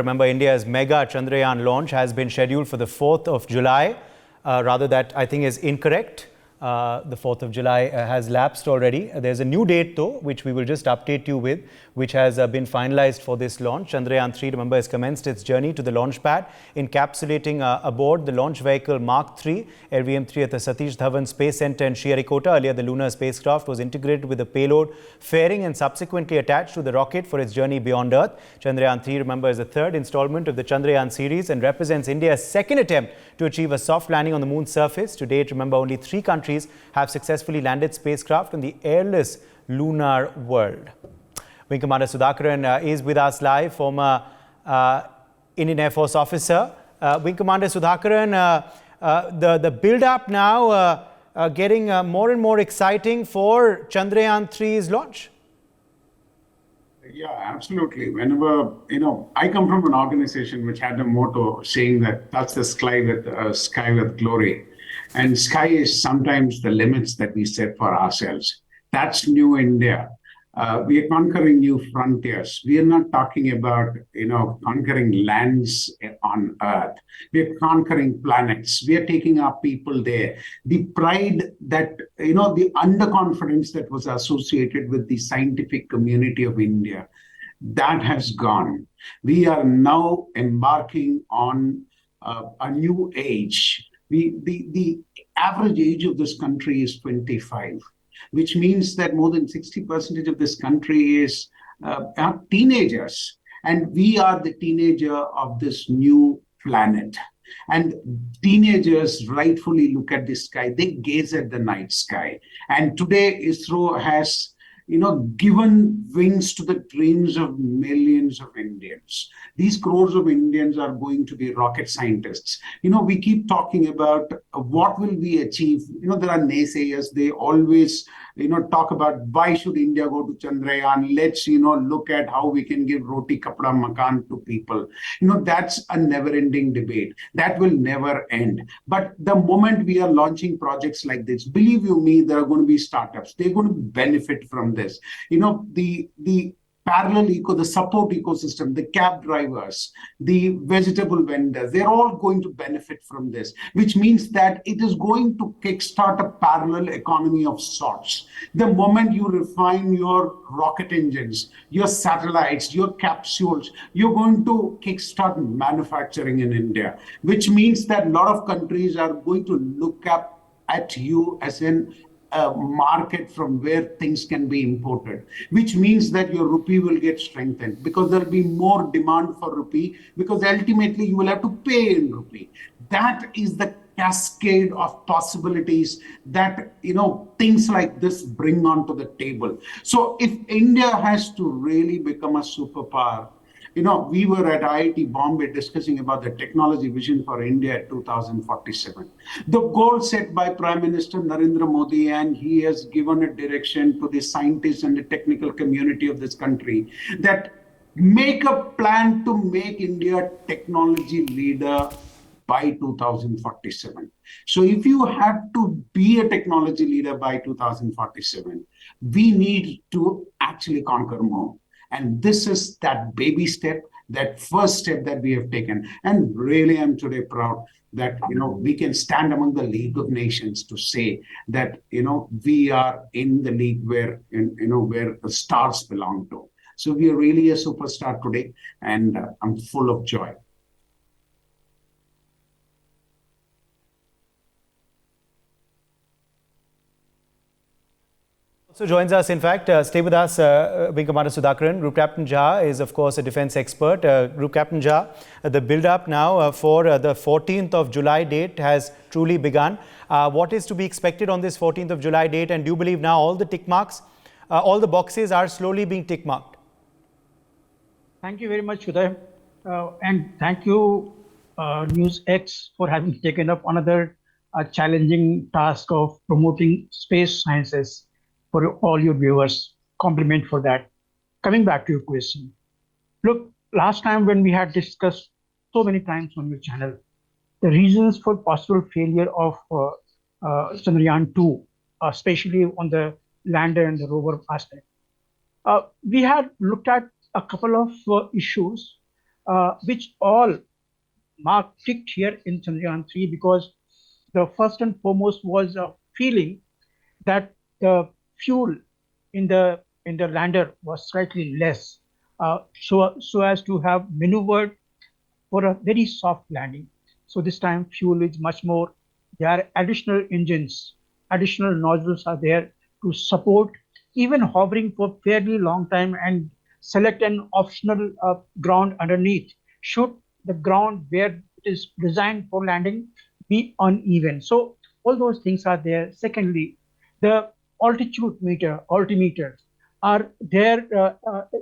Remember, India's mega Chandrayaan launch has been scheduled for the 4th of July. Rather, that I think is incorrect. The 4th of July has lapsed already. There's a new date though, which we will just update you with, which has been finalized for this launch. Chandrayaan-3, remember, has commenced its journey to the launch pad, encapsulating aboard the launch vehicle Mark 3, LVM-3 at the Satish Dhawan Space Centre in Sriharikota. Earlier, the Lunar spacecraft was integrated with the payload fairing and subsequently attached to the rocket for its journey beyond Earth. Chandrayaan-3, remember, is the third installment of the Chandrayaan series and represents India's second attempt to achieve a soft landing on the moon's surface. To date, remember, only 3 countries have successfully landed spacecraft on the airless lunar world. Wing Commander Sudhakaran is with us live, former Indian Air Force officer. Wing Commander Sudhakaran, the build-up now getting more and more exciting for Chandrayaan-3's launch. Yeah, absolutely. Whenever, I come from an organization which had a motto saying that touch the sky with glory. And sky is sometimes the limits that we set for ourselves. That's New India. We are conquering new frontiers. We are not talking about, conquering lands on Earth. We are conquering planets. We are taking our people there. The pride that, the underconfidence that was associated with the scientific community of India, that has gone. We are now embarking on a new age. The average age of this country is 25. Which means that more than 60% of this country is teenagers. And we are the teenager of this new planet. And teenagers rightfully look at the sky. They gaze at the night sky. And today, ISRO has given wings to the dreams of millions of Indians. These crores of Indians are going to be rocket scientists. We keep talking about what will we achieve. There are naysayers. They always, talk about why should India go to Chandrayaan? Let's, look at how we can give roti, kapda, makan to people. That's a never-ending debate. That will never end. But the moment we are launching projects like this, believe you me, there are going to be startups. They're going to benefit from this. The parallel the support ecosystem, the cab drivers, the vegetable vendors, they're all going to benefit from this, which means that it is going to kickstart a parallel economy of sorts. The moment you refine your rocket engines, your satellites, your capsules, you're going to kickstart manufacturing in India, which means that a lot of countries are going to look up at you as a market from where things can be imported, which means that your rupee will get strengthened because there'll be more demand for rupee because ultimately you will have to pay in rupee. That is the cascade of possibilities that, things like this bring onto the table. So if India has to really become a superpower, we were at IIT Bombay discussing about the technology vision for India at 2047. The goal set by Prime Minister Narendra Modi, and he has given a direction to the scientists and the technical community of this country that make a plan to make India technology leader by 2047. So if you have to be a technology leader by 2047, we need to actually conquer more. And this is that baby step, that first step that we have taken. And really, I'm today proud that, we can stand among the League of Nations to say that, we are in the league where, where the stars belong to. So we are really a superstar today, and I'm full of joy. So joins us, in fact, stay with us, Wing Commander Sudhakaran. Group Captain Jha is, of course, a defense expert. Group Captain Jha, the build-up now for the 14th of July date has truly begun. What is to be expected on this 14th of July date? And do you believe now all the tick marks, all the boxes are slowly being tick marked? Thank you very much, Uday. And thank you, NewsX, for having taken up another challenging task of promoting space sciences for all your viewers. Compliment for that. Coming back to your question. Look, last time when we had discussed so many times on your channel, the reasons for possible failure of Chandrayaan-2, especially on the lander and the rover aspect. We had looked at a couple of issues which all mark ticked here in Chandrayaan-3, because the first and foremost was a feeling that the fuel in the lander was slightly less, so as to have maneuvered for a very soft landing. So this time fuel is much more. There are additional engines, additional nozzles are there to support even hovering for fairly long time and select an optional ground underneath should the ground where it is designed for landing be uneven. So all those things are there. Secondly, the altimeters are there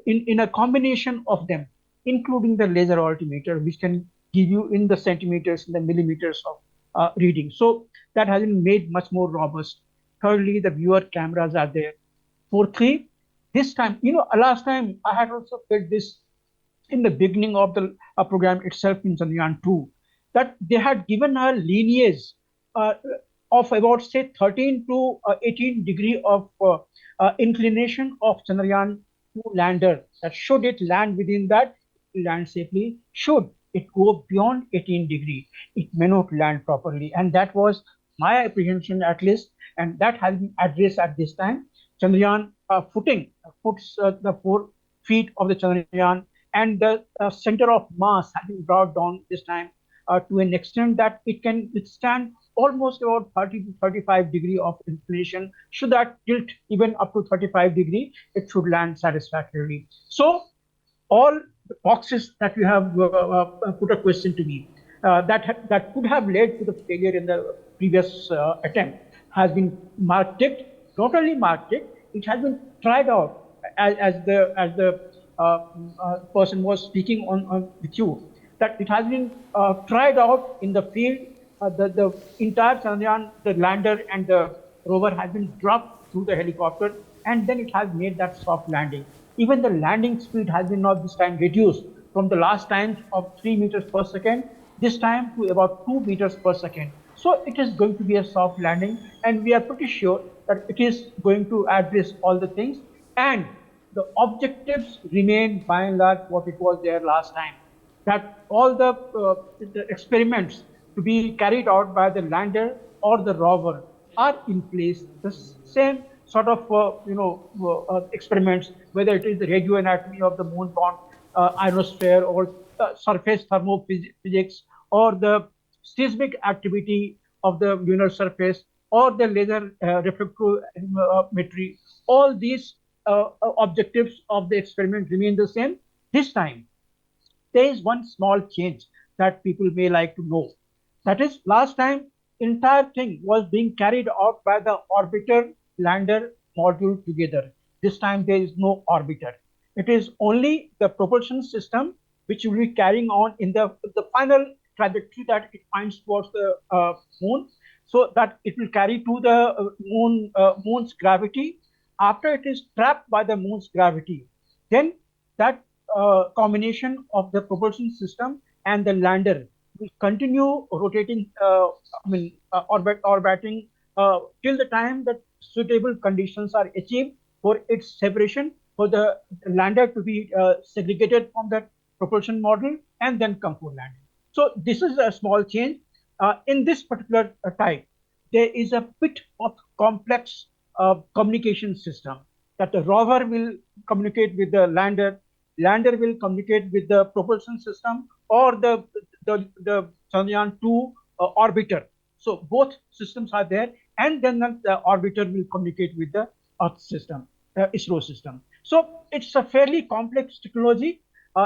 in a combination of them, including the laser altimeter, which can give you in the centimeters, in the millimeters of reading. So that has been made much more robust. Thirdly, the viewer cameras are there. Fourthly, this time, last time I had also felt this in the beginning of the program itself in Chandrayaan-2, that they had given a lineage uh, of about say 13 to 18 degree of inclination of Chandrayaan-2 lander. That should it land within that, land safely. Should it go beyond 18 degree, it may not land properly. And that was my apprehension at least, and that has been addressed at this time. Chandrayaan puts the 4 feet of the Chandrayaan, and the center of mass has been brought down this time to an extent that it can withstand almost about 30 to 35 degree of inclination. Should that tilt even up to 35 degree, it should land satisfactorily. So all the boxes that you have put a question to me, that could have led to the failure in the previous attempt has been marked ticked. Not only marked ticked, it has been tried out as the person was speaking on with you, that it has been tried out in the field. The entire Chandrayaan, the lander and the rover has been dropped through the helicopter, and then it has made that soft landing. Even the landing speed has been not this time reduced from the last times of 3 meters per second, this time to about 2 meters per second. So it is going to be a soft landing, and we are pretty sure that it is going to address all the things, and the objectives remain by and large what it was there last time. That all the experiments to be carried out by the lander or the rover are in place. The same sort of experiments, whether it is the radioanatomy of the moon-bound ionosphere, or surface thermophysics, or the seismic activity of the lunar surface, or the laser reflectometry, all these objectives of the experiment remain the same. This time, there is one small change that people may like to know. That is, last time, entire thing was being carried out by the orbiter lander module together. This time there is no orbiter. It is only the propulsion system which will be carrying on in the final trajectory that it finds towards the moon, so that it will carry to the moon's gravity. After it is trapped by the moon's gravity, then that combination of the propulsion system and the lander will continue rotating, orbiting till the time that suitable conditions are achieved for its separation, for the lander to be segregated from that propulsion module and then come for landing. So this is a small change. In this particular type, there is a bit of complex communication system, that the rover will communicate with the lander will communicate with the propulsion system, or the Chandrayaan-2 orbiter. So both systems are there, and then the orbiter will communicate with the Earth system, ISRO system. So it's a fairly complex technology.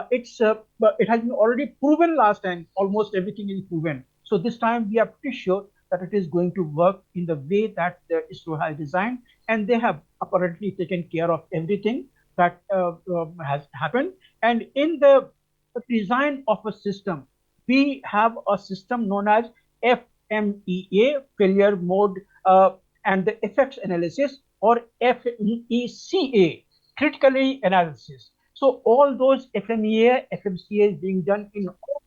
It has been already proven last time. Almost everything is proven. So this time we are pretty sure that it is going to work in the way that the ISRO has designed, and they have apparently taken care of everything that has happened. And in the design of a system, we have a system known as FMEA, failure mode and the effects analysis, or FMECA, critically analysis. So all those FMEA, FMCA is being done in all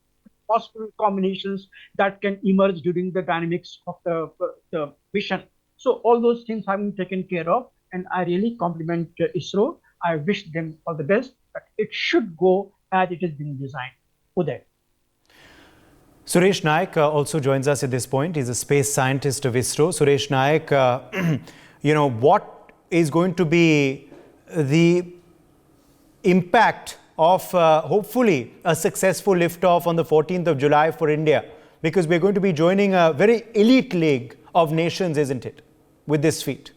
possible combinations that can emerge during the dynamics of the mission. So all those things have been taken care of, and I really compliment ISRO. I wish them all the best, but it should go as it has been designed. Uday. Suresh Naik also joins us at this point. He's a space scientist of ISRO. Suresh Naik, what is going to be the impact of hopefully a successful liftoff on the 14th of July for India? Because we're going to be joining a very elite league of nations, isn't it, with this feat?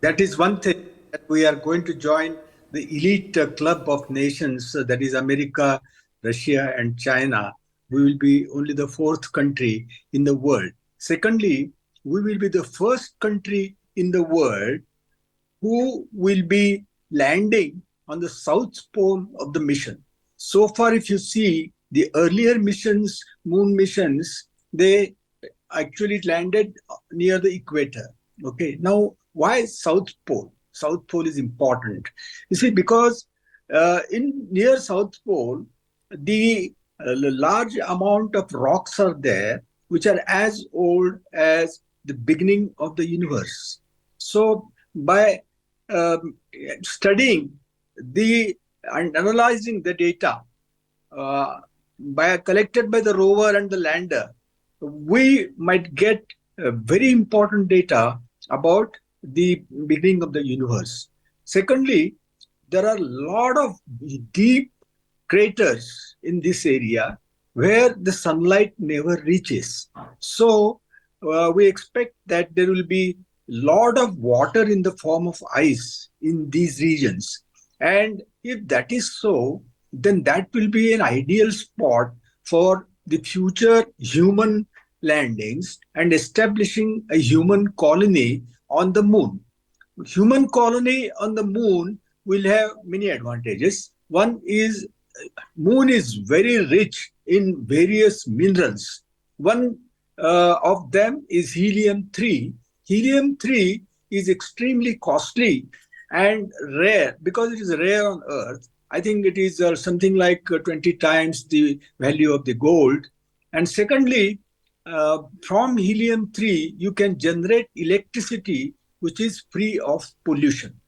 That is one thing, that we are going to join the elite club of nations, that is America, Russia and China. We will be only the fourth country in the world. Secondly, we will be the first country in the world who will be landing on the south pole of the mission. So far, if you see the earlier missions, moon missions, they actually landed near the equator. Okay, now why South Pole? South Pole is important. You see, because in near South Pole, the large amount of rocks are there, which are as old as the beginning of the universe. So by studying and analyzing the data collected by the rover and the lander, we might get very important data about the beginning of the universe. Secondly, there are a lot of deep craters in this area where the sunlight never reaches. So we expect that there will be a lot of water in the form of ice in these regions. And if that is so, then that will be an ideal spot for the future human landings and establishing a human colony on the moon. Human colony on the moon will have many advantages. One is moon is very rich in various minerals. One of them is helium-3. Helium-3 is extremely costly and rare because it is rare on Earth. I think it is something like 20 times the value of the gold. And secondly, from helium-3, you can generate electricity which is free of pollution.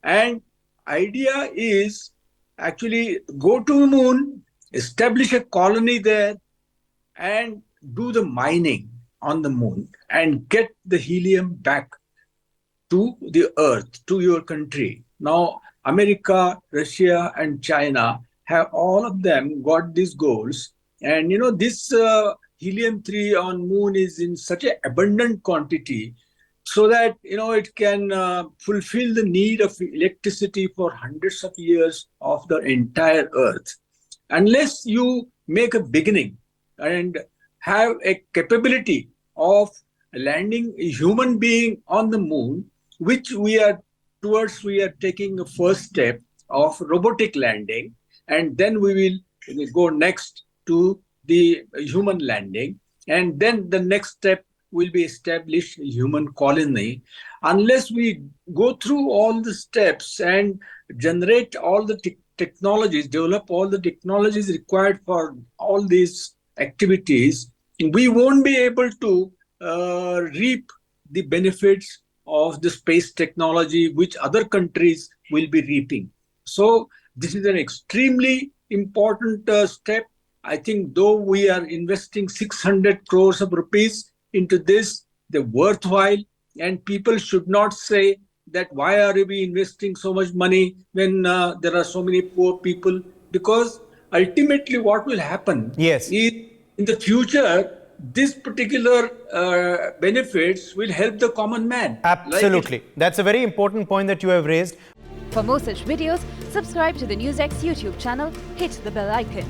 And idea is actually go to the moon, establish a colony there, and do the mining on the moon and get the helium back to the Earth, to your country. Now, America, Russia, and China have all of them got these goals. And this helium-3 on moon is in such an abundant quantity so that it can fulfill the need of electricity for hundreds of years of the entire Earth. Unless you make a beginning and have a capability of landing a human being on the moon, which we are taking the first step of robotic landing, and then we will go next to the human landing, and then the next step will be establish a human colony. Unless we go through all the steps and generate all the technologies, develop all the technologies required for all these activities, we won't be able to reap the benefits of the space technology which other countries will be reaping. So this is an extremely important step. I think though we are investing 600 crores of rupees into this, they're worthwhile, and people should not say that why are we investing so much money when there are so many poor people, because ultimately what will happen is in the future, this particular benefits will help the common man. Absolutely. That's a very important point that you have raised. For more such videos, subscribe to the NewsX YouTube channel, hit the bell icon.